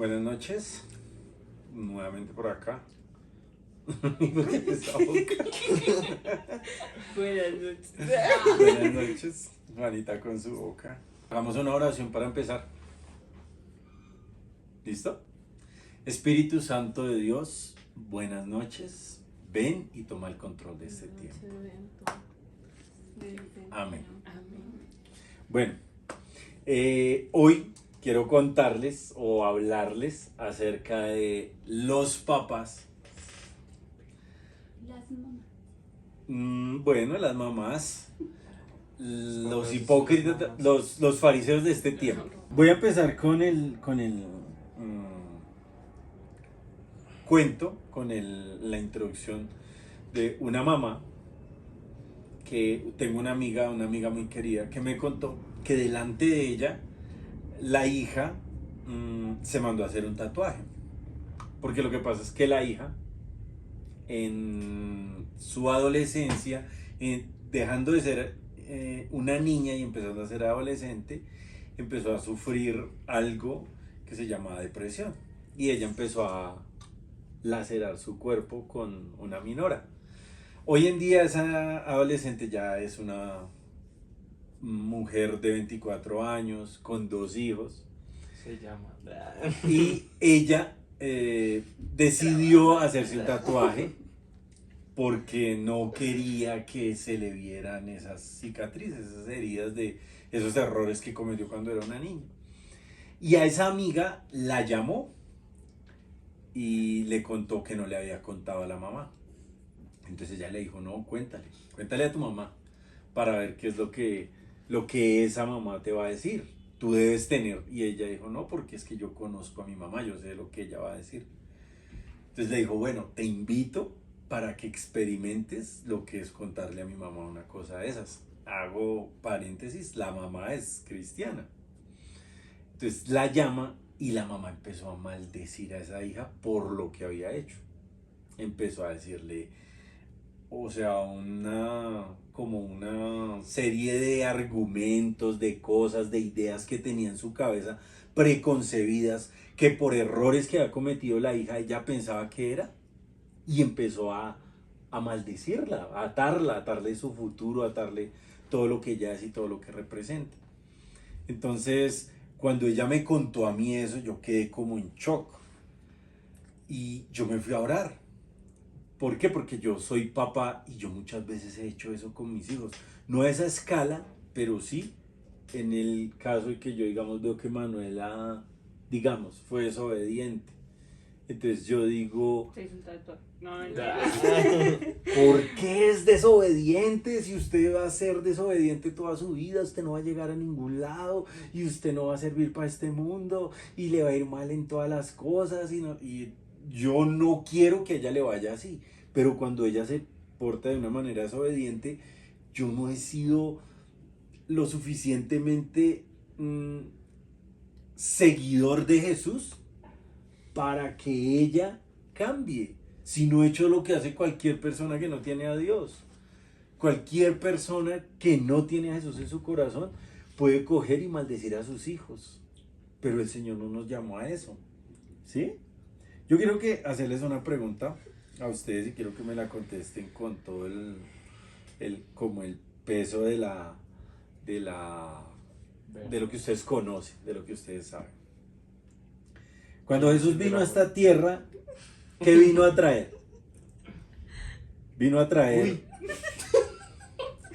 Buenas noches, nuevamente por acá. ¿Por qué esa boca? Buenas noches. Buenas noches, Juanita con su boca. Hagamos una oración para empezar. ¿Listo? Espíritu Santo de Dios, buenas noches. Ven y toma el control de este tiempo. Amén. Bueno, hoy quiero contarles o hablarles acerca de los papás. Las mamás. Bueno, las mamás, los hipócritas, los fariseos de este tiempo. Voy a empezar con el cuento, la introducción de una mamá que tengo una amiga muy querida, que me contó que delante de ella la hija se mandó a hacer un tatuaje. Porque lo que pasa es que la hija, en su adolescencia, dejando de ser una niña y empezando a ser adolescente, empezó a sufrir algo que se llamaba depresión. Y ella empezó a lacerar su cuerpo con una minora. Hoy en día esa adolescente ya es una mujer de 24 años, con 2 hijos. Se llama. Y ella decidió hacerse un tatuaje porque no quería que se le vieran esas cicatrices, esas heridas de esos errores que cometió cuando era una niña. Y a esa amiga la llamó y le contó que no le había contado a la mamá. Entonces ella le dijo, no, cuéntale a tu mamá para ver qué es lo que esa mamá te va a decir. Tú debes tener. Y ella dijo, no, porque es que yo conozco a mi mamá, yo sé lo que ella va a decir. Entonces le dijo, bueno, te invito para que experimentes lo que es contarle a mi mamá una cosa de esas. Hago paréntesis, la mamá es cristiana. Entonces la llama y la mamá empezó a maldecir a esa hija por lo que había hecho. Empezó a decirle, o sea, como una serie de argumentos, de cosas, de ideas que tenía en su cabeza preconcebidas, que por errores que había cometido la hija ella pensaba que era, y empezó a maldecirla, a atarle su futuro, a atarle todo lo que ella es y todo lo que representa. Entonces, cuando ella me contó a mí eso, yo quedé como en shock y yo me fui a orar. ¿Por qué? Porque yo soy papá y yo muchas veces he hecho eso con mis hijos. No a esa escala, pero sí en el caso de que yo, digamos, veo que Manuela, digamos, fue desobediente. Entonces yo digo, Se hizo un tatuaje. No, ¿por qué es desobediente? Si usted va a ser desobediente toda su vida, usted no va a llegar a ningún lado y usted no va a servir para este mundo y le va a ir mal en todas las cosas. Y yo no quiero que a ella le vaya así, pero cuando ella se porta de una manera desobediente, yo no he sido lo suficientemente seguidor de Jesús para que ella cambie. Si no he hecho lo que hace cualquier persona que no tiene a Dios. Cualquier persona que no tiene a Jesús en su corazón puede coger y maldecir a sus hijos. Pero el Señor no nos llamó a eso. ¿Sí? Yo quiero hacerles una pregunta a ustedes y quiero que me la contesten con todo como el peso de lo que ustedes conocen, de lo que ustedes saben. Cuando Jesús vino a esta tierra, ¿qué vino a traer? Vino a traer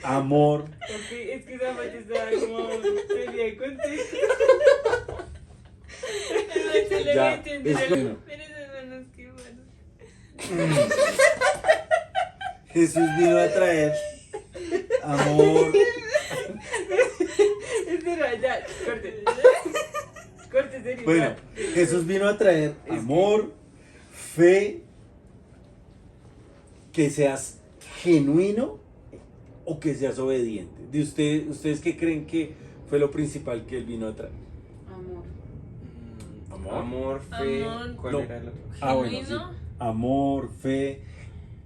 amor. Es que esa parte estaba como salía de contexto. Se le Ya, va a entender. es bueno. Pero esas manos, qué bueno. Jesús vino a traer amor. Espera, ya, corte. Corte, serio. Bueno, Jesús vino a traer amor, fe, que seas genuino o que seas obediente. De ¿ustedes qué creen que fue lo principal que él vino a traer? Amor. Amor, fe. Amor. ¿Cuál No. era el otro? Bueno, sí. Genuino. Amor, fe,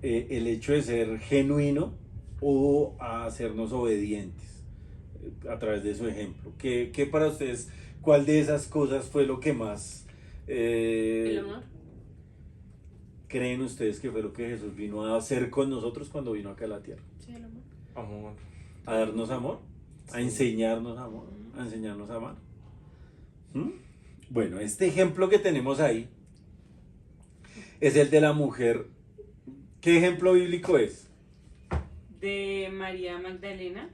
el hecho de ser genuino o a hacernos obedientes a través de su ejemplo. ¿Qué para ustedes, cuál de esas cosas fue lo que más El amor. ¿Creen ustedes que fue lo que Jesús vino a hacer con nosotros cuando vino acá a la tierra? Sí, el amor. Amor. A darnos amor, a Sí. enseñarnos amor, a enseñarnos a amar. ¿Mm? Bueno, este ejemplo que tenemos ahí es el de la mujer. ¿Qué ejemplo bíblico es? De María Magdalena,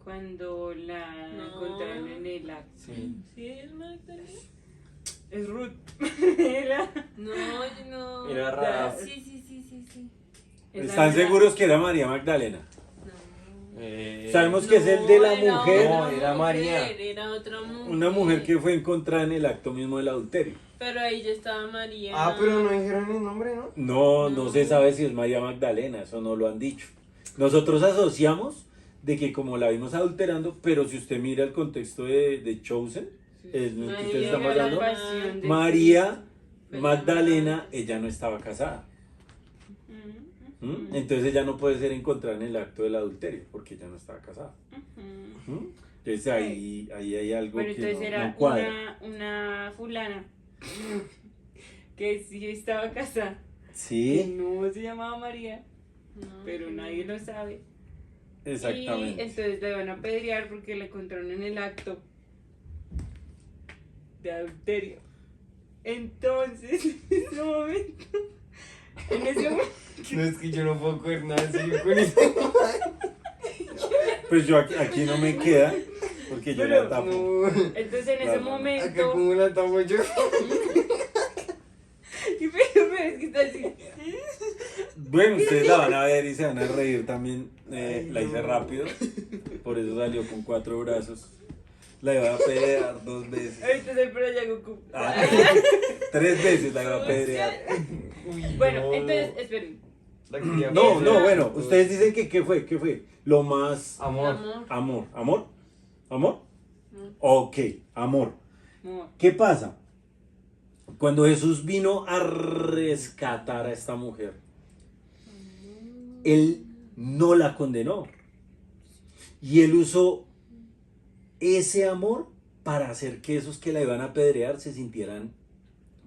cuando la No. encontraron en el acto. Sí. ¿Sí es Magdalena? Es Ruth. No, yo no. Era Rahab. Sí, sí, sí, sí, sí. ¿Están seguros que era María Magdalena? No. Sabemos que es el de la era mujer, otra No, era María. Era otra mujer. una mujer que fue encontrada en el acto mismo del adulterio. Pero ahí ya estaba María. Ah, pero no dijeron el nombre, ¿no? No se sabe si es María Magdalena, eso no lo han dicho. Nosotros asociamos de que como la vimos adulterando, pero si usted mira el contexto de Chosen, es lo que María ustedes están Llega la hablando, pasión de María Fue Magdalena, ella no estaba casada. Cristo. ¿Mm? Entonces ella no puede ser encontrada en el acto del adulterio, porque ella no estaba casada. Ujú. ¿Mm? Entonces ahí hay algo Bueno, que entonces no era cuadra. una fulana que sí estaba casada, que Sí, no se llamaba María, No. pero nadie lo sabe. Y exactamente. entonces la iban a apedrear porque la encontraron en el acto de adulterio. Entonces, en ese momento, No, es que yo no puedo coger nada así con eso. Pues yo aquí no me queda, porque yo Pero la tapo. No. entonces en ese Claro. Acá momento, como la tapo yo. y pero es que está así. Bueno, ustedes la van a ver y se van a reír también. Ay, La hice no. rápido, por eso salió con 4 brazos. La iba a pedrear 2 veces. Ahorita es el pero ya Goku. Ah, 3 veces la iba a pedrear. Uy, Bueno, no. entonces, esperen. La quería No, pedrear. bueno, ustedes dicen que ¿qué fue? ¿Qué fue? Lo más... Amor. Amor. ¿Amor? ¿Amor? No. Ok, amor. No. ¿Qué pasa? Cuando Jesús vino a rescatar a esta mujer, Él no la condenó. Y Él usó ese amor para hacer que esos que la iban a apedrear se sintieran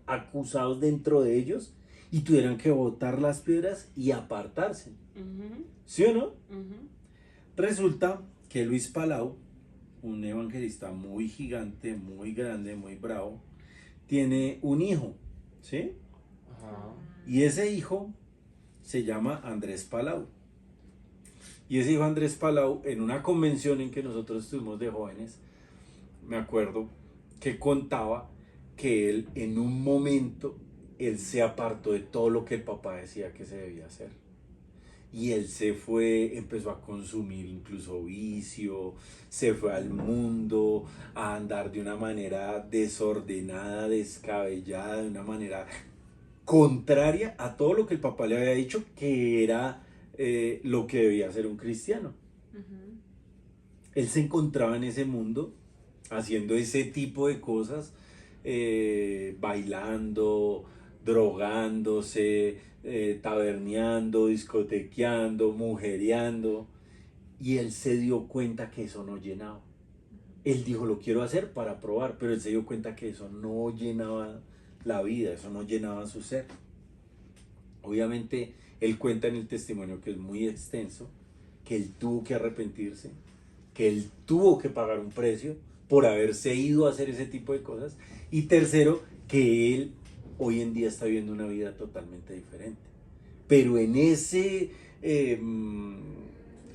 acusados dentro de ellos y tuvieran que botar las piedras y apartarse. Ujú, ¿Sí o no? ujú. Resulta que Luis Palau, un evangelista muy gigante, muy grande, muy bravo, tiene un hijo, ¿sí? Ajá. Y ese hijo se llama Andrés Palau. Y ese hijo Andrés Palau, en una convención en que nosotros estuvimos de jóvenes, me acuerdo que contaba que él en un momento, él se apartó de todo lo que el papá decía que se debía hacer. Y él se fue, empezó a consumir incluso vicio, se fue al mundo, a andar de una manera desordenada, descabellada, de una manera contraria a todo lo que el papá le había dicho que era lo que debía ser un cristiano. Ujú. Él se encontraba en ese mundo haciendo ese tipo de cosas, bailando, drogándose, taberneando, discotequeando, mujereando, y él se dio cuenta que eso no llenaba. Él dijo, lo quiero hacer para probar, pero él se dio cuenta que eso no llenaba la vida, eso no llenaba su ser. Obviamente, él cuenta en el testimonio, que es muy extenso, que él tuvo que arrepentirse, que él tuvo que pagar un precio por haberse ido a hacer ese tipo de cosas. Y tercero, que él hoy en día está viviendo una vida totalmente diferente. Pero en ese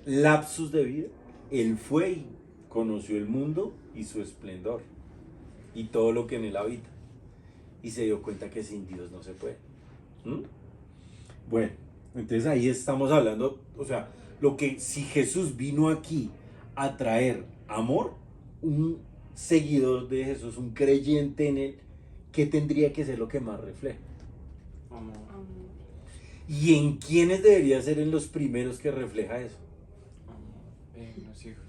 lapsus de vida, él fue y conoció el mundo y su esplendor y todo lo que en él habita. Y se dio cuenta que sin Dios no se puede. ¿Mm? Bueno, entonces ahí estamos hablando, o sea, lo que si Jesús vino aquí a traer amor, un seguidor de Jesús, un creyente en él, ¿qué tendría que ser lo que más refleja? Amor. Amor. ¿Y en quiénes debería ser en los primeros que refleja eso? Amor. Los hijos.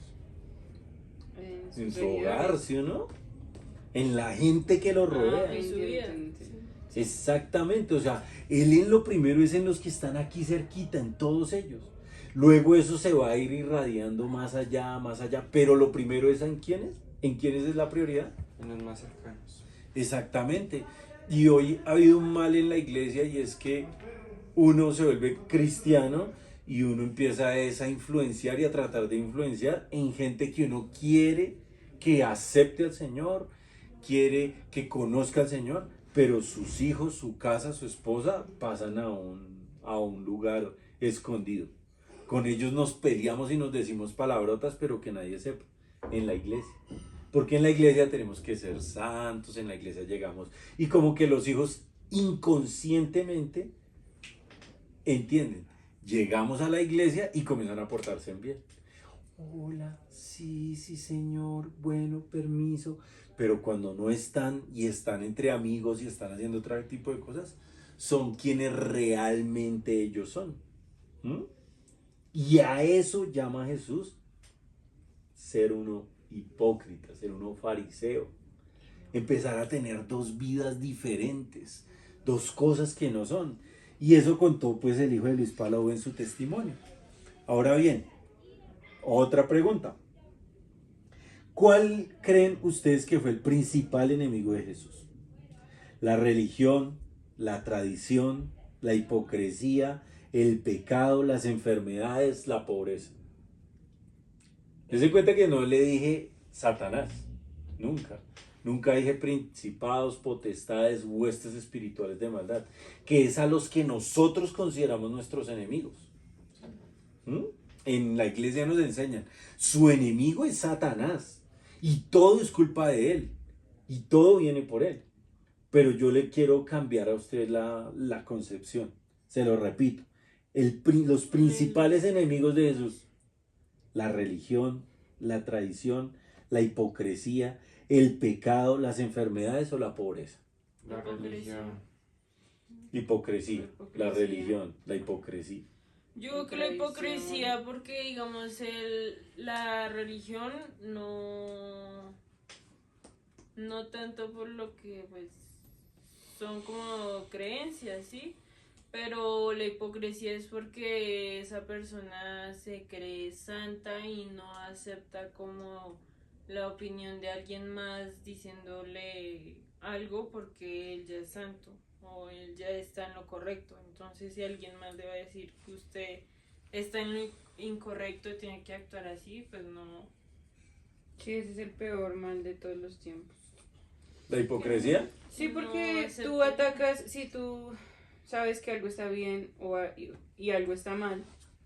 En su seguidores. hogar, ¿sí o no? En la gente que lo rodea. en su vida. Exactamente, o sea, él en lo primero es en los que están aquí cerquita, en todos ellos. Luego eso se va a ir irradiando más allá, pero lo primero es en quiénes es la prioridad. En los más cercanos. Exactamente. Y hoy ha habido un mal en la iglesia y es que uno se vuelve cristiano y uno empieza a influenciar y a tratar de influenciar en gente que uno quiere que acepte al Señor, quiere que conozca al Señor, pero sus hijos, su casa, su esposa pasan a un lugar escondido. Con ellos nos peleamos y nos decimos palabrotas, pero que nadie sepa, en la iglesia. Porque en la iglesia tenemos que ser santos, en la iglesia llegamos. Y como que los hijos inconscientemente entienden. Llegamos a la iglesia y comienzan a portarse bien. Hola, sí, sí, señor, bueno, permiso. Pero cuando no están y están entre amigos y están haciendo otro tipo de cosas, son quienes realmente ellos son. ¿Mm? Y a eso llama Jesús ser uno hipócrita, ser uno fariseo. Empezar a tener dos vidas diferentes, dos cosas que no son. Y eso contó pues el hijo de Luis Palau en su testimonio. Ahora bien, otra pregunta. ¿Cuál creen ustedes que fue el principal enemigo de Jesús? ¿La religión, la tradición, la hipocresía, el pecado, las enfermedades, la pobreza? Dense cuenta que no le dije Satanás, nunca. Nunca dije principados, potestades, huestes espirituales de maldad, que es a los que nosotros consideramos nuestros enemigos. ¿Mm? En la iglesia nos enseñan, su enemigo es Satanás y todo es culpa de él y todo viene por él. Pero yo le quiero cambiar a usted la concepción. Se lo repito, los principales enemigos de Jesús: la religión, la tradición, la hipocresía, el pecado, las enfermedades o la pobreza. La religión. Hipocresía, la religión, la hipocresía. Yo creo que la hipocresía, porque digamos la religión no tanto por lo que pues son como creencias, ¿sí? Pero la hipocresía es porque esa persona se cree santa y no acepta como la opinión de alguien más diciéndole algo porque él ya es santo o él ya está en lo correcto. Entonces si alguien más le va a decir que usted está en lo incorrecto y tiene que actuar así, pues no. Sí, ese es el peor mal de todos los tiempos. ¿La hipocresía? Sí, porque No tú acepto. atacas, si tú sabes que algo está bien y algo está mal,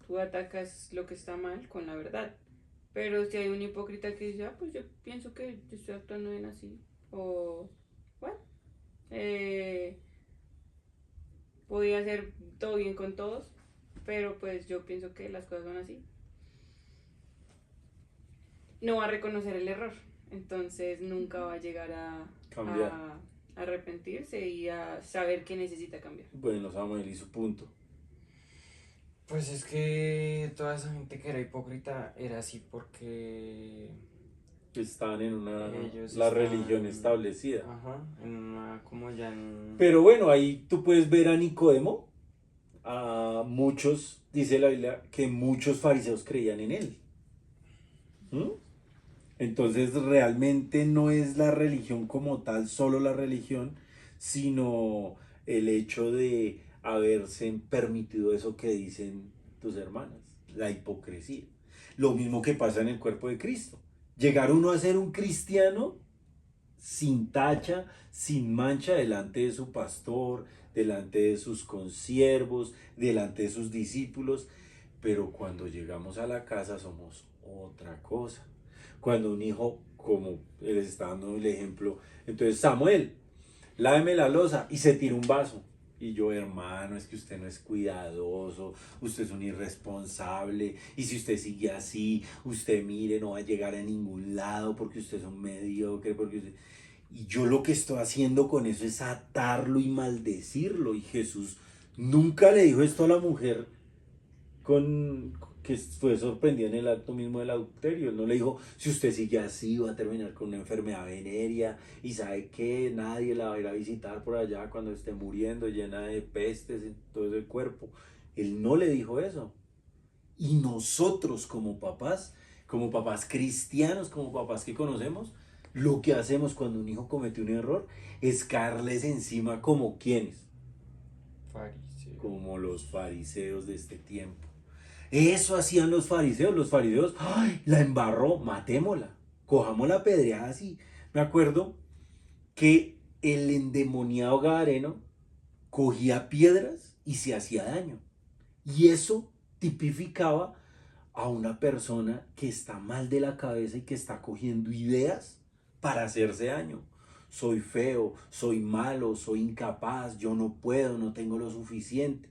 tú atacas lo que está mal con la verdad. Pero si hay un hipócrita que dice, pues yo pienso que yo estoy actuando bien así, o bueno, podía hacer todo bien con todos, pero pues yo pienso que las cosas son así. No va a reconocer el error, entonces nunca va a llegar Cambiar. a arrepentirse y a saber que necesita cambiar. Bueno, Samuel y su punto. Pues es que toda esa gente que era hipócrita era así porque Están en ellos la están- religión establecida. Ajá, en una como ya en... Pero bueno, ahí tú puedes ver a Nicodemo. A muchos, dice la Biblia, que muchos fariseos creían en él. ¿Mm? Entonces realmente no es la religión como tal, solo la religión, sino el hecho de haberse permitido eso que dicen tus hermanas, la hipocresía. Lo mismo que pasa en el cuerpo de Cristo. Llegar uno a ser un cristiano sin tacha, sin mancha delante de su pastor, delante de sus consiervos, delante de sus discípulos, pero cuando llegamos a la casa somos otra cosa. Cuando un hijo, como les está dando el ejemplo, entonces Samuel, láveme la loza y se tira un vaso. Y yo, hermano, es que usted no es cuidadoso, usted es un irresponsable, y si usted sigue así, usted mire, no va a llegar a ningún lado porque usted es un mediocre, porque usted... Y yo lo que estoy haciendo con eso es atarlo y maldecirlo. Y Jesús nunca le dijo esto a la mujer que fue sorprendida en el acto mismo del adulterio. Él no le dijo, si usted sigue así va a terminar con una enfermedad venérea y sabe que nadie la va a ir a visitar por allá cuando esté muriendo llena de pestes en todo el cuerpo. Él no le dijo eso. Y nosotros como papás cristianos, como papás que conocemos, Lo que hacemos cuando un hijo comete un error es caerles encima como quienes, Fariseo. como los fariseos de este tiempo. Eso hacían los fariseos. Los fariseos, ¡ay! La embarró, matémosla, cojámosla a pedreadas así. Me acuerdo que el endemoniado gadareno cogía piedras y se hacía daño. Y eso tipificaba a una persona que está mal de la cabeza y que está cogiendo ideas para hacerse daño. Soy feo, soy malo, soy incapaz, yo no puedo, no tengo lo suficiente.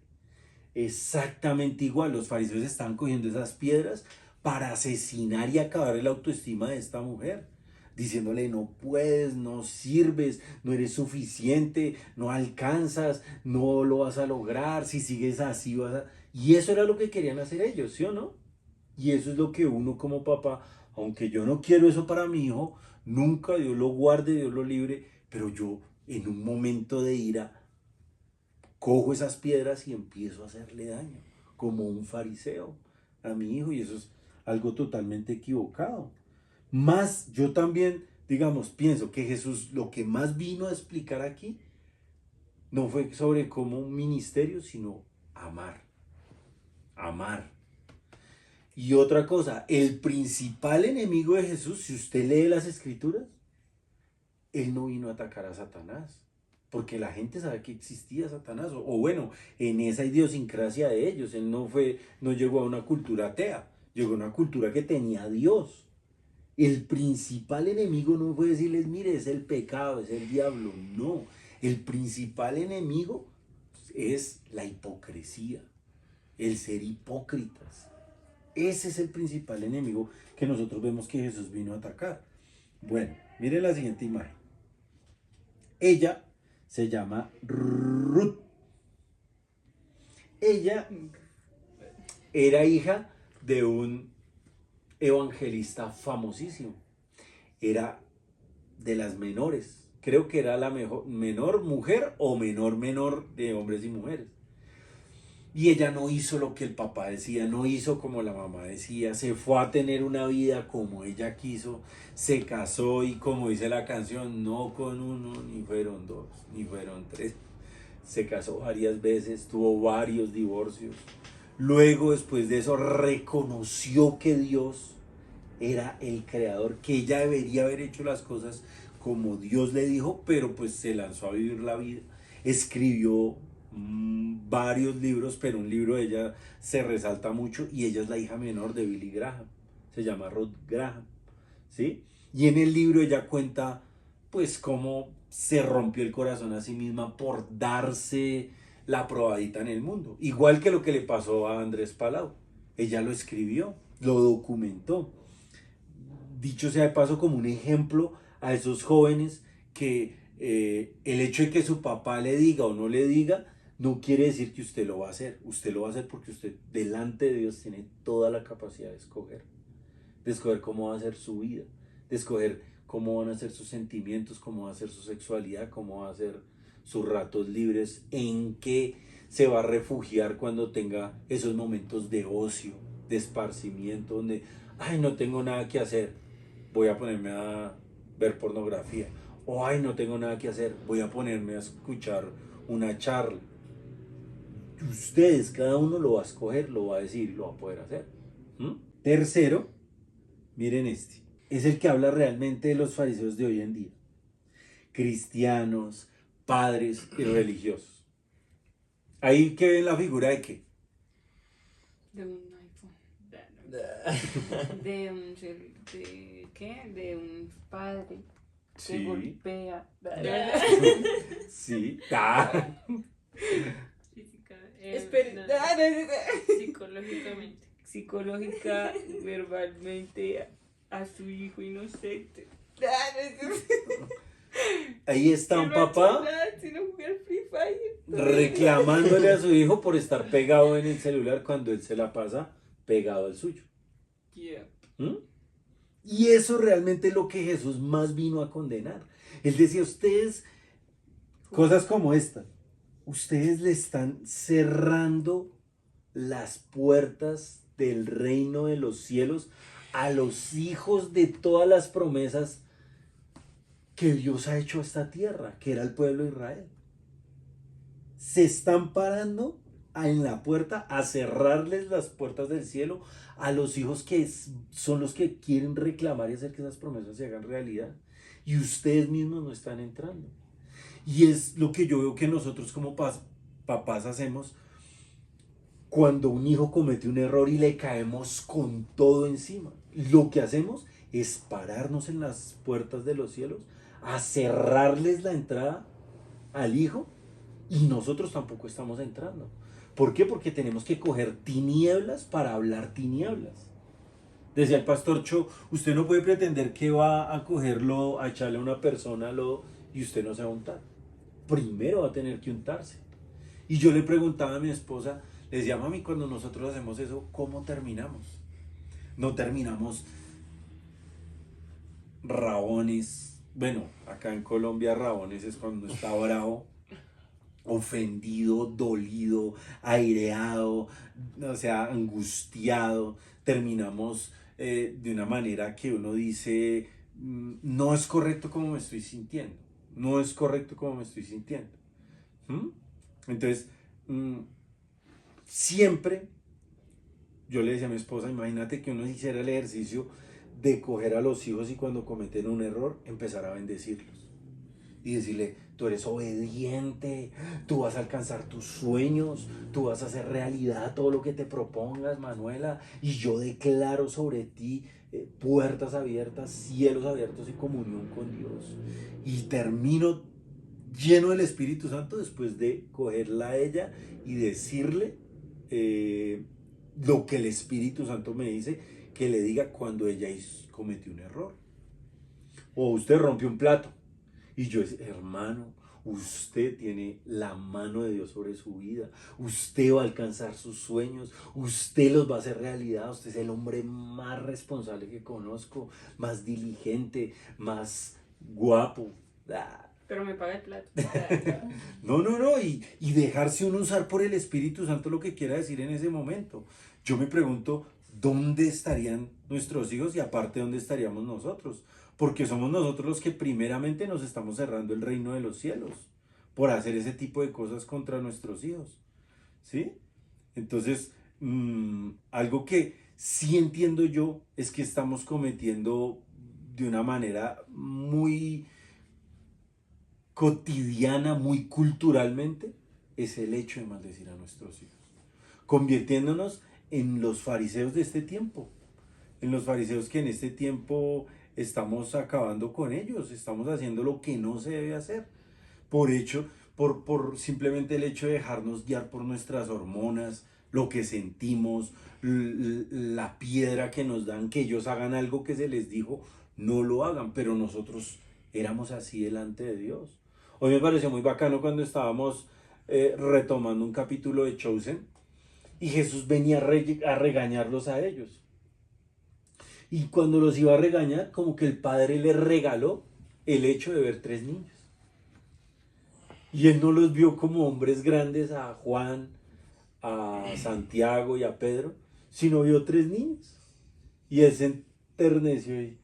Exactamente igual, los fariseos estaban cogiendo esas piedras para asesinar y acabar la autoestima de esta mujer, diciéndole no puedes, no sirves, no eres suficiente, no alcanzas, no lo vas a lograr, si sigues así vas a... Y eso era lo que querían hacer ellos, ¿sí o no? Y eso es lo que uno como papá, aunque yo no quiero eso para mi hijo, nunca, Dios lo guarde, Dios lo libre, pero yo en un momento de ira cojo esas piedras y empiezo a hacerle daño, como un fariseo a mi hijo, y eso es algo totalmente equivocado. Más yo también, digamos, pienso que Jesús lo que más vino a explicar aquí no fue sobre cómo un ministerio, sino amar, amar. Y otra cosa, el principal enemigo de Jesús, si usted lee las escrituras, él no vino a atacar a Satanás, porque la gente sabe que existía Satanás, o bueno, en esa idiosincrasia de ellos, él no llegó a una cultura atea, llegó a una cultura que tenía a Dios. El principal enemigo no fue decirles, mire, es el pecado, es el diablo, no. El principal enemigo es la hipocresía, el ser hipócritas. Ese es el principal enemigo que nosotros vemos que Jesús vino a atacar. Bueno, mire la siguiente imagen. Ella se llama Ruth. Ella era hija de un evangelista famosísimo. Era de las menores. Creo que era la menor mujer o menor de hombres y mujeres. Y ella no hizo lo que el papá decía, no hizo como la mamá decía, se fue a tener una vida como ella quiso, se casó y como dice la canción, no con uno, ni fueron dos, ni fueron tres. Se casó varias veces, tuvo varios divorcios. Luego, después de eso, reconoció que Dios era el creador, que ella debería haber hecho las cosas como Dios le dijo, pero pues se lanzó a vivir la vida. Escribió varios libros, pero un libro de ella se resalta mucho y ella es la hija menor de Billy Graham, se llama Ruth Graham, ¿sí? Y en el libro ella cuenta pues cómo se rompió el corazón a sí misma por darse la probadita en el mundo, igual que lo que le pasó a Andrés Palau. Ella lo escribió, lo documentó, dicho sea de paso como un ejemplo a esos jóvenes que el hecho de que su papá le diga o no le diga no quiere decir que usted lo va a hacer. Usted lo va a hacer porque usted delante de Dios tiene toda la capacidad de escoger cómo va a ser su vida, de escoger cómo van a ser sus sentimientos, cómo va a ser su sexualidad, cómo va a ser sus ratos libres, en qué se va a refugiar cuando tenga esos momentos de ocio, de esparcimiento, donde, ay, no tengo nada que hacer, voy a ponerme a ver pornografía, o ay, no tengo nada que hacer, voy a ponerme a escuchar una charla. Ustedes, cada uno lo va a escoger, lo va a decir, lo va a poder hacer. Tercero, miren este, es el que habla realmente de los fariseos de hoy en día. Cristianos, padres y religiosos. Ahí que ven la figura de qué. De un iPhone. ¿Qué? De un padre que Sí. golpea. Sí. Espera. Psicológicamente. Psicológica, verbalmente a su hijo inocente. Ahí está un Que no ha hecho papá nada sino jugar Free Fire. reclamándole a su hijo por estar pegado en el celular cuando él se la pasa pegado al suyo. Yeah. Y eso realmente es lo que Jesús más vino a condenar. Él decía, ustedes, cosas como esta, ustedes le están cerrando las puertas del reino de los cielos a los hijos de todas las promesas que Dios ha hecho a esta tierra, que era el pueblo de Israel. Se están parando en la puerta a cerrarles las puertas del cielo a los hijos que son los que quieren reclamar y hacer que esas promesas se hagan realidad. Y ustedes mismos no están entrando. Y es lo que yo veo que nosotros como papás hacemos cuando un hijo comete un error y le caemos con todo encima. Lo que hacemos es pararnos en las puertas de los cielos, a cerrarles la entrada al hijo, y nosotros tampoco estamos entrando. ¿Por qué? Porque tenemos que coger tinieblas para hablar tinieblas. Decía el pastor Cho, usted no puede pretender que va a cogerlo, a echarle a una persona lodo y usted no se va a untar. Primero va a tener que untarse. Y yo le preguntaba a mi esposa, le decía, mami, cuando nosotros hacemos eso, ¿cómo terminamos? No terminamos rabones. Bueno, acá en Colombia rabones es cuando está bravo, ofendido, dolido, aireado, o sea, angustiado. Terminamos de una manera que uno dice, no es correcto como me estoy sintiendo, no es correcto como me estoy sintiendo. ¿Mm? Entonces, siempre, yo le decía a mi esposa, imagínate que uno hiciera el ejercicio de coger a los hijos y cuando cometen un error, empezar a bendecirlos. Y decirle, tú eres obediente, tú vas a alcanzar tus sueños, tú vas a hacer realidad todo lo que te propongas, Manuela, y yo declaro sobre ti puertas abiertas, cielos abiertos y comunión con Dios. Y termino lleno del Espíritu Santo después de cogerla a ella y decirle lo que el Espíritu Santo me dice que le diga cuando ella cometió un error. O usted rompió un plato. Y yo decía, hermano, usted tiene la mano de Dios sobre su vida. Usted va a alcanzar sus sueños. Usted los va a hacer realidad. Usted es el hombre más responsable que conozco, más diligente, más guapo. Pero me paga el plato. No. Y dejarse uno usar por el Espíritu Santo lo que quiera decir en ese momento. Yo me pregunto, ¿dónde estarían nuestros hijos y aparte dónde estaríamos nosotros? Porque somos nosotros los que primeramente nos estamos cerrando el reino de los cielos por hacer ese tipo de cosas contra nuestros hijos. ¿Sí? Entonces, algo que sí entiendo yo es que estamos cometiendo de una manera muy cotidiana, muy culturalmente, es el hecho de maldecir a nuestros hijos, convirtiéndonos en los fariseos de este tiempo, en los fariseos que en este tiempo estamos acabando con ellos, estamos haciendo lo que no se debe hacer, por simplemente el hecho de dejarnos guiar por nuestras hormonas, lo que sentimos, la piedra que nos dan, que ellos hagan algo que se les dijo, no lo hagan, pero nosotros éramos así delante de Dios. Hoy me pareció muy bacano cuando estábamos retomando un capítulo de Chosen y Jesús venía a regañarlos a ellos. Y cuando los iba a regañar, como que el padre le regaló el hecho de ver 3 niños. Y él no los vio como hombres grandes, a Juan, a Santiago y a Pedro, sino vio 3 niños. Y él se enterneció y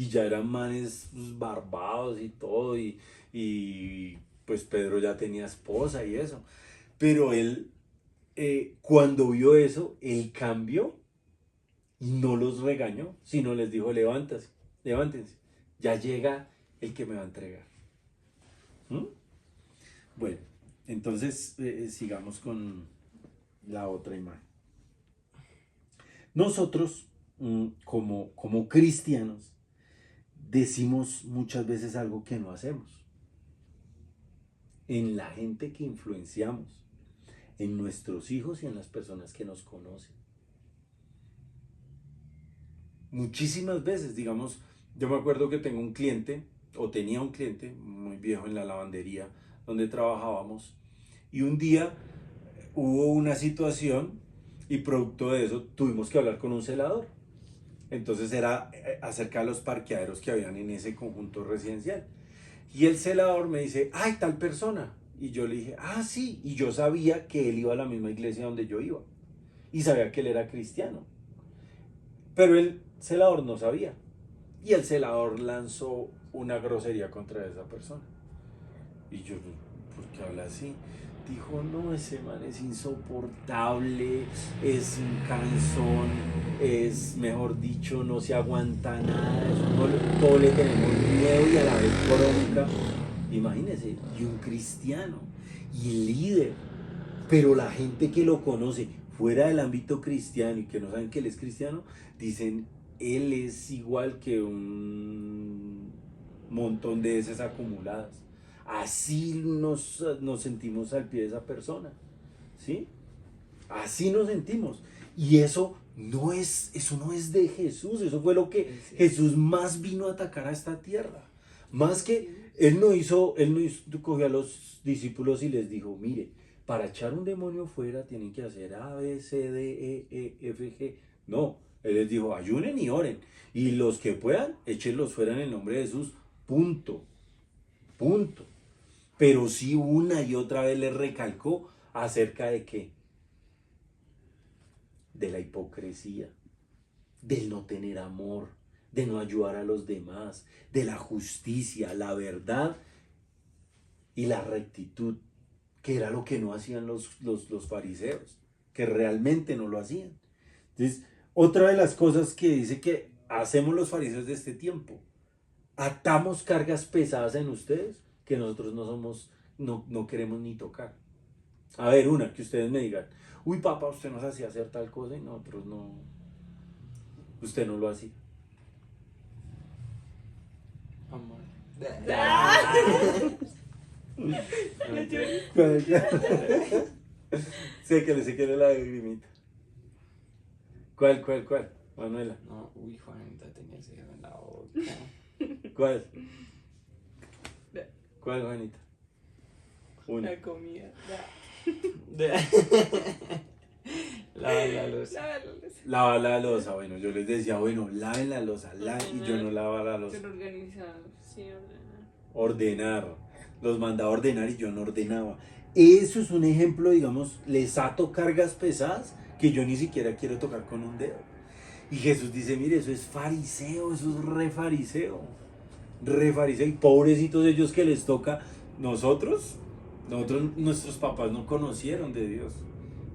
ya eran manes pues, barbados y todo, y pues Pedro ya tenía esposa y eso. Pero él, cuando vio eso, él cambió y no los regañó, sino les dijo, levántense, ya llega el que me va a entregar. Bueno, entonces sigamos con la otra imagen. Nosotros, como cristianos, decimos muchas veces algo que no hacemos. En la gente que influenciamos, en nuestros hijos y en las personas que nos conocen. Muchísimas veces, digamos, yo me acuerdo que tenía un cliente muy viejo en la lavandería donde trabajábamos, y un día hubo una situación y producto de eso tuvimos que hablar con un celador. Entonces era acerca de los parqueaderos que habían en ese conjunto residencial. Y el celador me dice, ¡ay, tal persona! Y yo le dije, ¡ah, sí! Y yo sabía que él iba a la misma iglesia donde yo iba. Y sabía que él era cristiano. Pero el celador no sabía. y el celador lanzó una grosería contra esa persona. Y yo, ¿por qué habla así? Dijo, no, ese man es insoportable, es un cansón, es, mejor dicho, no se aguanta nada, todo le tenemos miedo y a la vez bronca. Imagínense, y un cristiano, y líder, pero la gente que lo conoce fuera del ámbito cristiano y que no saben que él es cristiano, dicen, él es igual que un montón de heces acumuladas. Así nos sentimos al pie de esa persona, ¿sí? Así nos sentimos. Y eso no es de Jesús, eso fue lo que Jesús más vino a atacar a esta tierra. Más que, él no hizo, cogió a los discípulos y les dijo, mire, para echar un demonio fuera tienen que hacer A, B, C, D, F, G. No, él les dijo, ayunen y oren. Y los que puedan, échenlos fuera en el nombre de Jesús. Punto. Punto. Pero sí una y otra vez les recalcó acerca de qué. De la hipocresía, del no tener amor, de no ayudar a los demás, de la justicia, la verdad y la rectitud, que era lo que no hacían los fariseos, que realmente no lo hacían. Entonces, otra de las cosas que dice que hacemos los fariseos de este tiempo, atamos cargas pesadas en ustedes que nosotros no queremos ni tocar. A ver, una, que ustedes me digan, uy papá, usted nos hacía hacer tal cosa y nosotros no, usted no lo hacía. Amor. Sé que le quiere la lagrimita. ¿Cuál, Manuela? No, uy, Juanita tenía ese dedo en la boca. ¿Cuál, Juanita? Una. La comida. Lavar la loza. Lavar la loza. Bueno, yo les decía, bueno, laven la loza, y yo no lavaba la loza. Ser organizado. Sí, ordenar. Ordenar. Los mandaba a ordenar y yo no ordenaba. Eso es un ejemplo, digamos, les ato cargas pesadas que yo ni siquiera quiero tocar con un dedo. Y Jesús dice, mire, eso es fariseo, eso es re fariseo. Y pobrecitos ellos que les toca. Nosotros, nuestros papás no conocieron de Dios.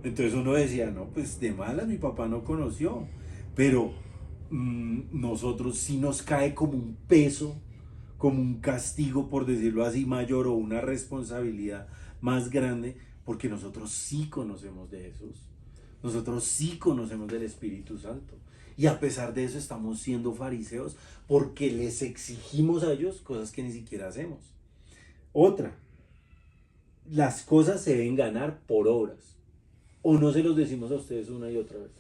Entonces uno decía, no, pues de malas mi papá no conoció. Pero nosotros sí nos cae como un peso, como un castigo, por decirlo así, mayor, o una responsabilidad más grande, porque nosotros sí conocemos de Jesús. Nosotros sí conocemos del Espíritu Santo. Y a pesar de eso estamos siendo fariseos porque les exigimos a ellos cosas que ni siquiera hacemos. Otra, las cosas se deben ganar por obras. ¿O no se los decimos a ustedes una y otra vez?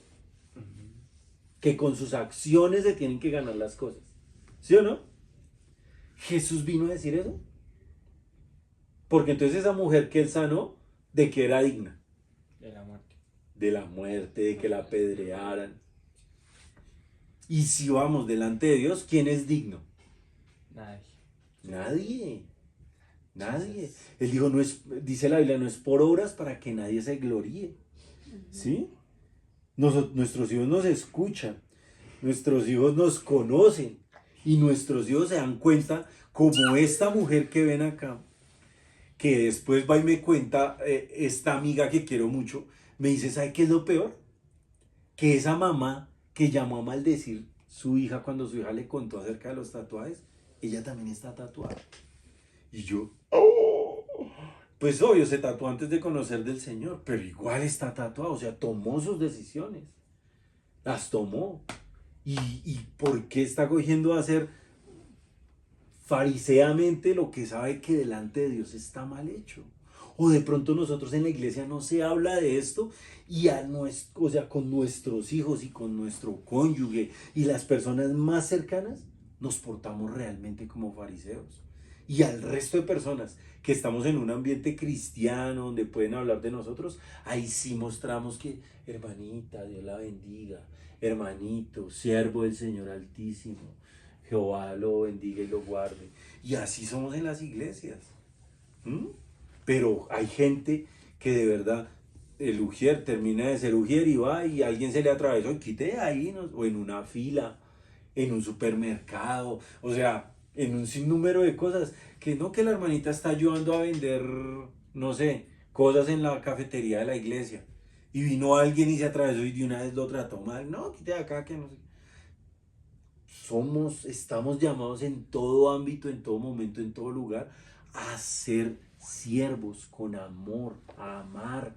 Que con sus acciones se tienen que ganar las cosas. ¿Sí o no? Jesús vino a decir eso. Porque entonces esa mujer que él sanó, ¿de qué era digna? De la muerte. De la muerte, de que la apedrearan. Y si vamos delante de Dios, ¿quién es digno? Nadie. Nadie. Él dijo, no es, dice la Biblia, no es por obras para que nadie se gloríe. ¿Sí? Nuestros hijos nos escuchan, nuestros hijos nos conocen y nuestros hijos se dan cuenta, como esta mujer que ven acá, que después va y me cuenta, esta amiga que quiero mucho, me dice, ¿sabe qué es lo peor? Que esa mamá que llamó a maldecir su hija cuando su hija le contó acerca de los tatuajes, ella también está tatuada. Y yo, pues obvio, se tatuó antes de conocer del Señor, pero igual está tatuado, o sea, tomó sus decisiones, las tomó. ¿Y por qué está cogiendo a hacer fariseamente lo que sabe que delante de Dios está mal hecho? O de pronto nosotros en la iglesia no se habla de esto y o sea, con nuestros hijos y con nuestro cónyuge y las personas más cercanas nos portamos realmente como fariseos. Y al resto de personas que estamos en un ambiente cristiano donde pueden hablar de nosotros, ahí sí mostramos que, hermanita, Dios la bendiga, hermanito, siervo del Señor Altísimo, Jehová lo bendiga y lo guarde. Y así somos en las iglesias. Pero hay gente que de verdad, el ujier termina de ser ujier y va y alguien se le atravesó y quite ahí, o en una fila, en un supermercado, o sea, en un sinnúmero de cosas, que no que la hermanita está ayudando a vender, no sé, cosas en la cafetería de la iglesia, y vino alguien y se atravesó y de una vez lo trató mal, no, quite de acá, que no sé. Estamos llamados en todo ámbito, en todo momento, en todo lugar, a ser siervos con amor, a amar.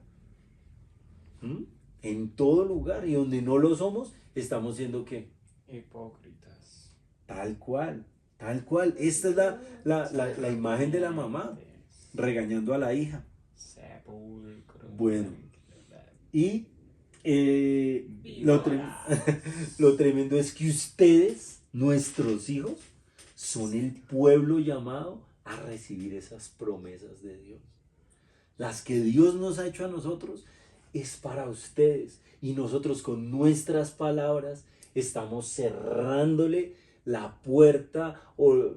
¿Mm? En todo lugar, y donde no lo somos, estamos siendo ¿qué? Hipócritas. Tal cual, tal cual. Esta es la imagen de la mamá regañando a la hija. Sepulcro. Bueno, y lo tremendo es que ustedes, nuestros hijos, son el pueblo llamado a recibir esas promesas de Dios. Las que Dios nos ha hecho a nosotros es para ustedes. Y nosotros con nuestras palabras estamos cerrándole la puerta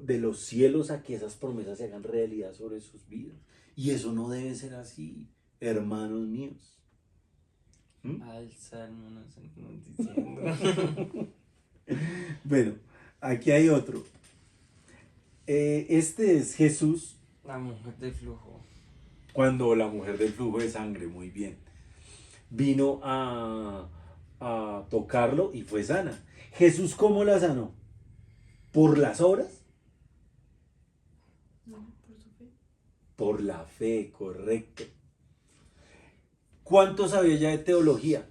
de los cielos a que esas promesas se hagan realidad sobre sus vidas. Y eso no debe ser así, hermanos míos. ¿Mm? Al salmo nos estamos diciendo. Bueno, aquí hay otro. Este es Jesús La mujer de flujo. cuando la mujer del flujo de sangre, muy bien, vino a tocarlo y fue sana. Jesús, ¿cómo la sanó? ¿Por las obras? No, por su fe. Por la fe, correcto. ¿Cuánto sabía ya de teología?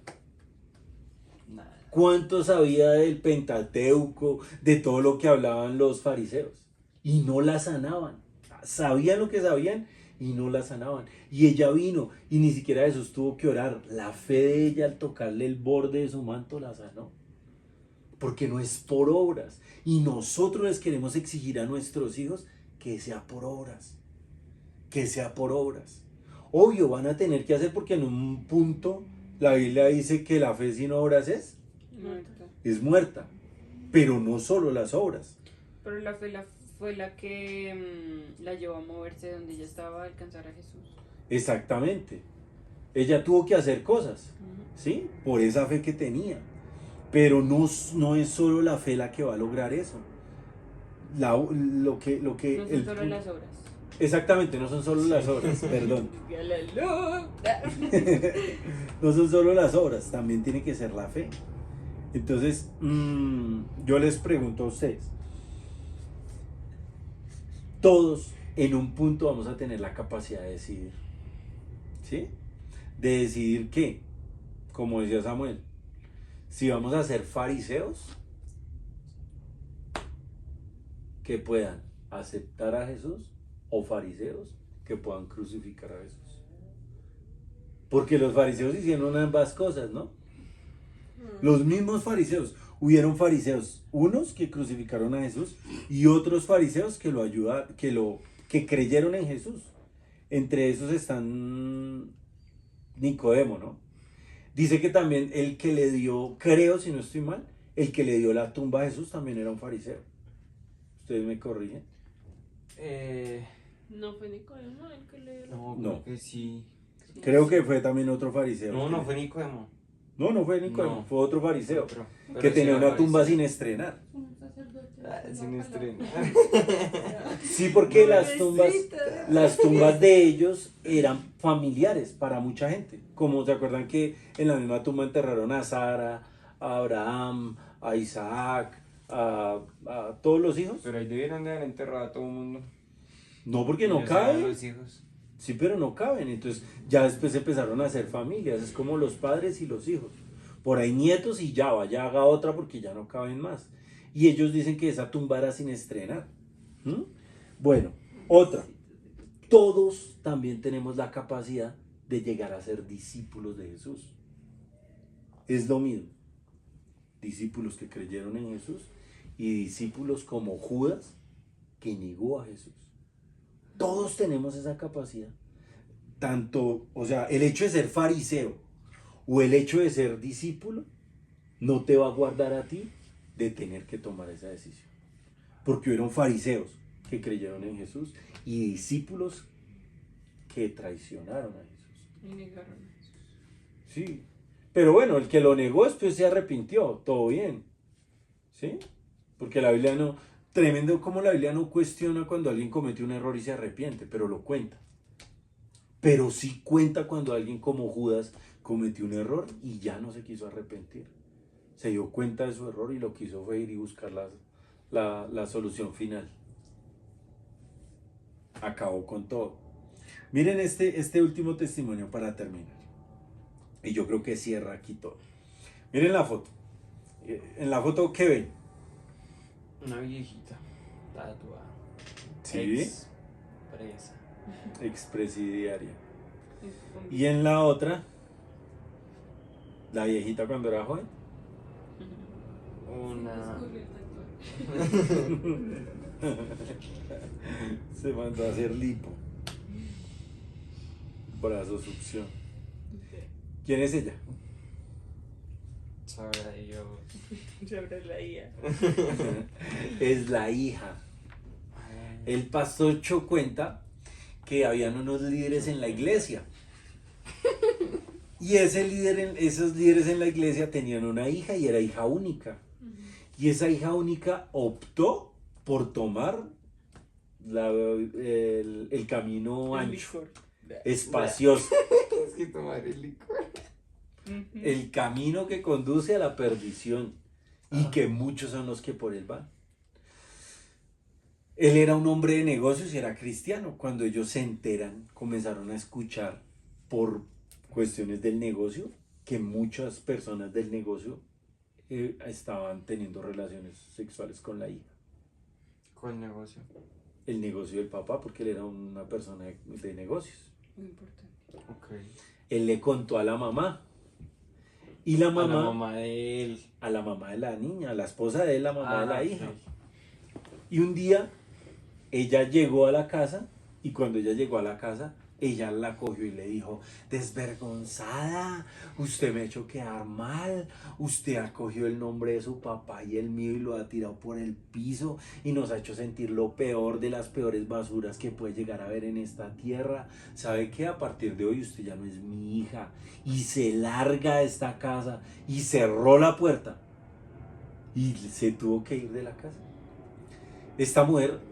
Nada. ¿Cuánto sabía del Pentateuco, de todo lo que hablaban los fariseos? Y no la sanaban. Sabían lo que sabían y no la sanaban. Y ella vino y ni siquiera Jesús tuvo que orar. La fe de ella al tocarle el borde de su manto la sanó. Porque no es por obras. Y nosotros les queremos exigir a nuestros hijos que sea por obras. Que sea por obras. Obvio, van a tener que hacer porque en un punto la Biblia dice que la fe sin obras Muerta. es muerta. Pero no solo las obras. Pero la fe fue la que la llevó a moverse donde ella estaba a alcanzar a Jesús. Exactamente. Ella tuvo que hacer cosas, ¿sí? Por esa fe que tenía. Pero no es solo la fe la que va a lograr eso. Lo que No son solo las obras. Exactamente, no son solo las obras, perdón. ¡Aleluya! No son solo las obras, también tiene que ser la fe. Entonces, yo les pregunto a ustedes, todos en un punto vamos a tener la capacidad de decidir, ¿sí? De decidir qué, como decía Samuel, si vamos a ser fariseos que puedan aceptar a Jesús o fariseos que puedan crucificar a Jesús. Porque los fariseos hicieron ambas cosas, ¿no? Los mismos fariseos. Hubieron fariseos, unos que crucificaron a Jesús y otros fariseos que lo ayudaron, que creyeron en Jesús. Entre esos están Nicodemo, ¿no? Dice que también el que le dio, creo si no estoy mal, el que le dio la tumba a Jesús también era un fariseo. ¿Ustedes me corrigen? No fue Nicodemo el que le dio la- No, No. creo que sí. Creo que fue también otro fariseo. No fue Nicodemo. No fue Nicodemo, No. fue otro fariseo. Pero Que sí tenía era una tumba fariseo. sin estrenar. Un sacerdote. Ah, sin estrenar. Sí, porque las tumbas de ellos eran familiares para mucha gente. Como se acuerdan que en la misma tumba enterraron a Sara, a Abraham, a Isaac, a todos los hijos. Pero ahí debieron de haber enterrado a todo el mundo. No, porque no Ellos eran caben. los hijos. Sí, pero no caben. Entonces ya después empezaron a hacer familias. Es como los padres y los hijos. Por ahí nietos y ya vaya, haga otra porque ya no caben más. Y ellos dicen que esa tumba era sin estrenar. ¿Mm? Bueno, otra. Todos también tenemos la capacidad de llegar a ser discípulos de Jesús. Es lo mismo. Discípulos que creyeron en Jesús y discípulos como Judas que negó a Jesús. Todos tenemos esa capacidad. Tanto, o sea, el hecho de ser fariseo o el hecho de ser discípulo no te va a guardar a ti de tener que tomar esa decisión. Porque hubieron fariseos que creyeron en Jesús y discípulos que traicionaron a Jesús. Y negaron a Jesús. Sí. Pero bueno, el que lo negó después se arrepintió, todo bien. ¿Sí? Porque la Biblia no, tremendo como la Biblia no cuestiona cuando alguien comete un error y se arrepiente, pero lo cuenta. Pero sí cuenta cuando alguien como Judas cometió un error y ya no se quiso arrepentir. Se dio cuenta de su error y lo que hizo fue ir y buscar la solución final. Acabó con todo. Miren este último testimonio para terminar. Y yo creo que cierra aquí todo. Miren la foto. En la foto, ¿qué ven? Una viejita tatuada. Sí. Presa. Expresidiaria. Y en la otra, la viejita cuando era joven. Una. Se mandó a hacer lipo. Brazosucción. ¿Quién es ella? Sabrá Dios. Sobre la IA. Es la hija. El pastor Cho cuenta que habían unos líderes en la iglesia. Y esos líderes en la iglesia tenían una hija y era hija única. Y esa hija única optó por tomar el camino ancho, espacioso, Es que tomar el licor. el camino que conduce a la perdición y que muchos son los que por él van. Él era un hombre de negocios y era cristiano. Cuando ellos se enteran, comenzaron a escuchar por cuestiones del negocio que muchas personas del negocio estaban teniendo relaciones sexuales con la hija. ¿Cuál negocio? El negocio del papá, porque él era una persona de negocios. Muy importante. Ok. Él le contó a la mamá. Y la A mamá, la mamá de él. a la mamá de la niña, a la esposa de él, la mamá de la ok. hija. Y un día ella llegó a la casa y cuando ella llegó a la casa, ella la cogió y le dijo: desvergonzada, usted me ha hecho quedar mal, usted ha cogido el nombre de su papá y el mío y lo ha tirado por el piso y nos ha hecho sentir lo peor de las peores basuras que puede llegar a ver en esta tierra. ¿Sabe qué? A partir de hoy usted ya no es mi hija. Y se larga de esta casa y cerró la puerta y se tuvo que ir de la casa. Esta mujer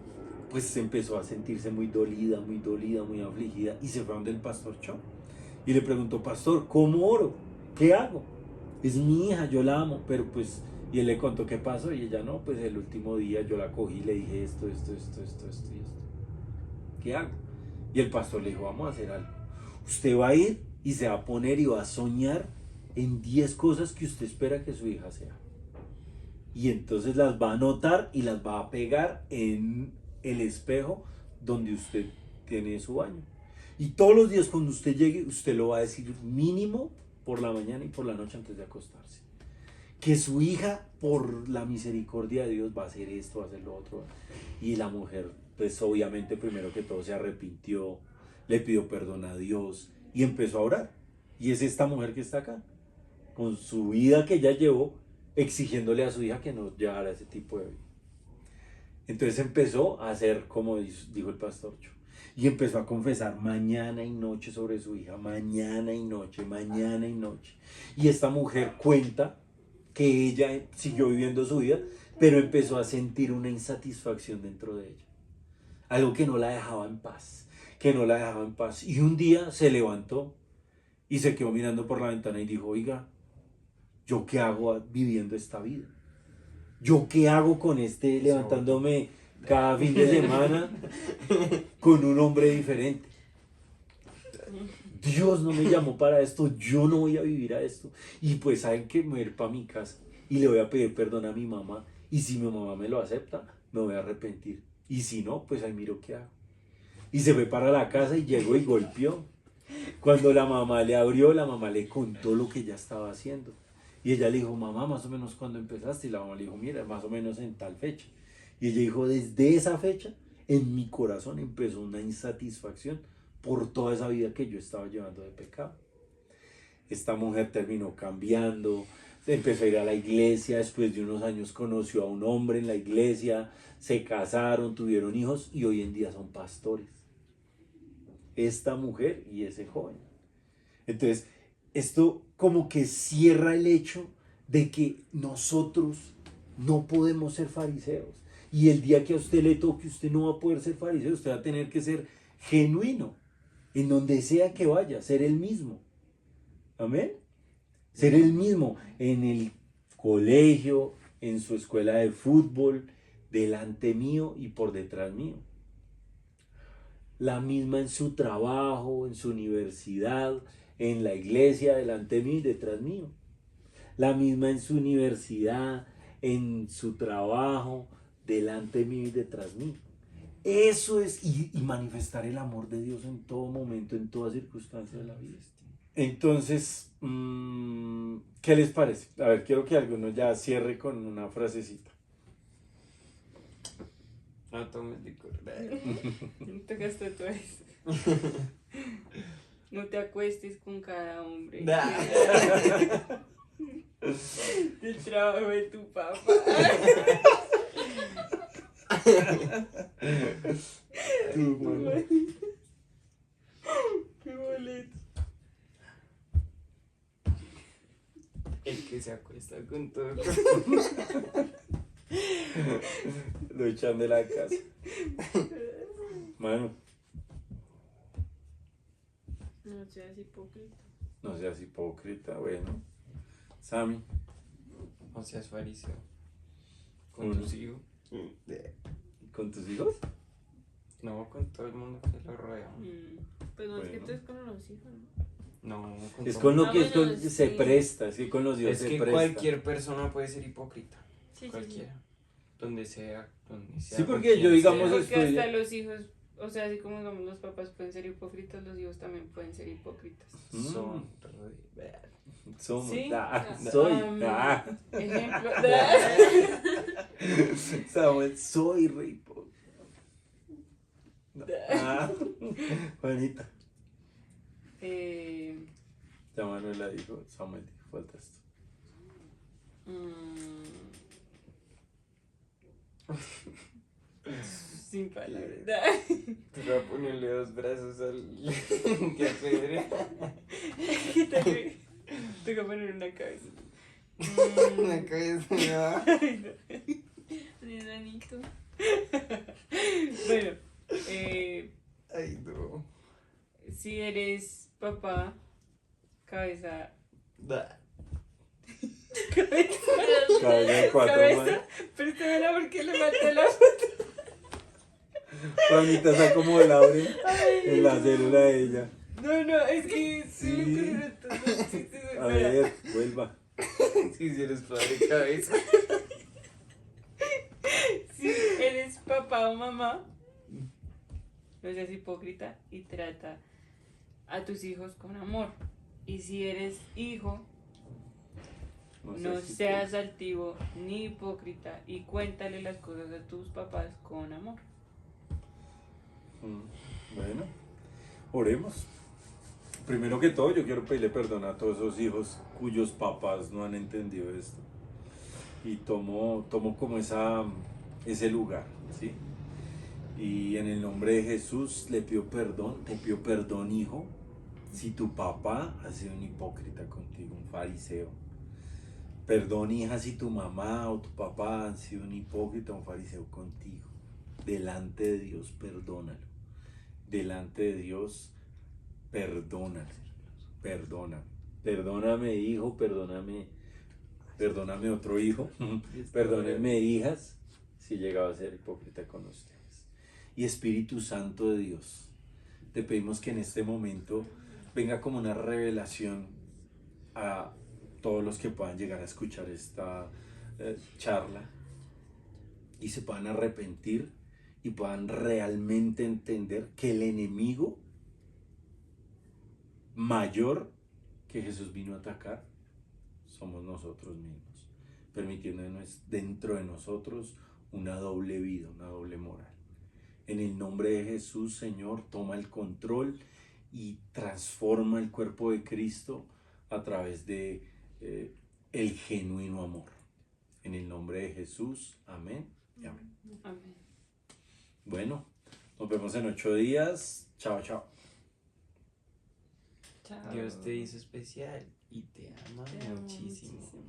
pues empezó a sentirse muy dolida, muy afligida y se fue donde el pastor Cho y le preguntó: pastor, ¿cómo oro? ¿Qué hago? Es mi hija, yo la amo, pero pues, y él le contó qué pasó y ella: no, pues el último día yo la cogí y le dije esto. ¿Qué hago? Y el pastor le dijo: vamos a hacer algo. Usted va a ir y se va a poner y va a soñar en 10 cosas que usted espera que su hija sea. Y entonces las va a anotar y las va a pegar en el espejo donde usted tiene su baño. Y todos los días cuando usted llegue, usted lo va a decir mínimo por la mañana y por la noche antes de acostarse. Que su hija, por la misericordia de Dios, va a hacer esto, va a hacer lo otro. Y la mujer, pues obviamente primero que todo se arrepintió, le pidió perdón a Dios y empezó a orar. Y es esta mujer que está acá, con su vida que ella llevó, exigiéndole a su hija que no llevara ese tipo de vida. Entonces empezó a hacer como dijo el pastor Cho, y empezó a confesar mañana y noche sobre su hija, mañana y noche. Y esta mujer cuenta que ella siguió viviendo su vida, pero empezó a sentir una insatisfacción dentro de ella, algo que no la dejaba en paz, Y un día se levantó y se quedó mirando por la ventana y dijo: oiga, ¿yo qué hago viviendo esta vida? ¿Yo qué hago con levantándome cada fin de semana con un hombre diferente? Dios no me llamó para esto, yo no voy a vivir a esto. Y pues saben que me voy a ir para mi casa y le voy a pedir perdón a mi mamá. Y si mi mamá me lo acepta, me voy a arrepentir. Y si no, pues ahí miro qué hago. Y se fue para la casa y llegó y golpeó. Cuando la mamá le abrió, la mamá le contó lo que ella estaba haciendo. Y ella le dijo: mamá, más o menos cuando empezaste. Y la mamá le dijo: mira, más o menos en tal fecha. Y ella dijo: desde esa fecha, en mi corazón empezó una insatisfacción por toda esa vida que yo estaba llevando de pecado. Esta mujer terminó cambiando, empezó a ir a la iglesia, después de unos años conoció a un hombre en la iglesia, se casaron, tuvieron hijos y hoy en día son pastores. Esta mujer y ese joven. Entonces, esto como que cierra el hecho de que nosotros No podemos ser fariseos. Y el día que a usted le toque, usted no va a poder ser fariseo, usted va a tener que ser genuino, en donde sea que vaya, ser el mismo. Amén. Ser el mismo en el colegio, en su escuela de fútbol, delante mío y por detrás mío. La misma en su trabajo, en su universidad, en la iglesia, delante mío y detrás mío. La misma en su universidad, en su trabajo, delante mío y detrás mío. Eso es, y manifestar el amor de Dios en todo momento, en toda circunstancia de la vida. Entonces, ¿qué les parece? A ver, quiero que alguno ya cierre con una frasecita. No tomes licor. No te gastes todo eso. No te acuestes con cada hombre. Del trabajo de tu papá. Tú, mano. Qué boleto. El que se acuesta con todo. Lo echan de la casa. Mano, No seas hipócrita. no seas hipócrita, bueno. Sammy, No seas fariseo. Con Uno. tus hijos. ¿con tus hijos? No, con todo el mundo que lo rodea. Pues no es que Bueno. tú es con los hijos, ¿no? No, Es todo- con lo Ah, que bueno, esto se sí. presta, es que con los dios Es se que presta. cualquier persona puede ser hipócrita. Sí, Cualquiera. Donde sea, donde sea. Sí, con porque quien yo, digamos, sea. Porque estoy- hasta los hijos, o sea, así como digamos los papás pueden ser hipócritas, los hijos también pueden ser hipócritas. Son. Somos, Sí. soy, Ejemplo. Samuel, soy re hipócrita. Juanita. Ya Manuela dijo, Samuel dijo, falta esto. Sin palabras. Te voy a ponerle 2 brazos al. que Pedro. Tengo que poner una cabeza. La cabeza me va. Mi nanito. Bueno, Ay, no. si eres papá, cabeza. Cabeza de cuatro Cabeza. manos. Préstamela porque le maté la. Juanita está como Lauren en la célula de ella. No, es que se me Sí. ocurrieron todos los chistes. A Espera. ver, vuelva. Si eres padre cabeza. Si eres papá o mamá, no seas hipócrita y trata a tus hijos con amor. Y si eres hijo, no seas altivo ni hipócrita y cuéntale las cosas a tus papás con amor. Bueno, oremos. Primero que todo, yo quiero pedirle perdón a todos esos hijos cuyos papás no han entendido esto. Y tomo como ese lugar, ¿sí? Y en el nombre de Jesús le pido perdón, te pido perdón, hijo, si tu papá ha sido un hipócrita contigo, un fariseo. Perdón, hija, si tu mamá o tu papá han sido un hipócrita o un fariseo contigo. Delante de Dios, perdónalo. Delante de Dios, perdónalo. Perdóname. Perdóname, hijo, perdóname otro hijo. Perdónenme, hijas, si he llegado a ser hipócrita con ustedes. Y Espíritu Santo de Dios, te pedimos que en este momento venga como una revelación a todos los que puedan llegar a escuchar esta charla y se puedan arrepentir y puedan realmente entender que el enemigo mayor que Jesús vino a atacar somos nosotros mismos, permitiendo dentro de nosotros una doble vida, una doble moral. En el nombre de Jesús, Señor, toma el control y transforma el cuerpo de Cristo a través de el genuino amor. En el nombre de Jesús, amén y amén. Amén. Bueno, nos vemos en 8 días. Chao, chao. Chao. Dios te hizo especial y te ama Te amo muchísimo. muchísimo.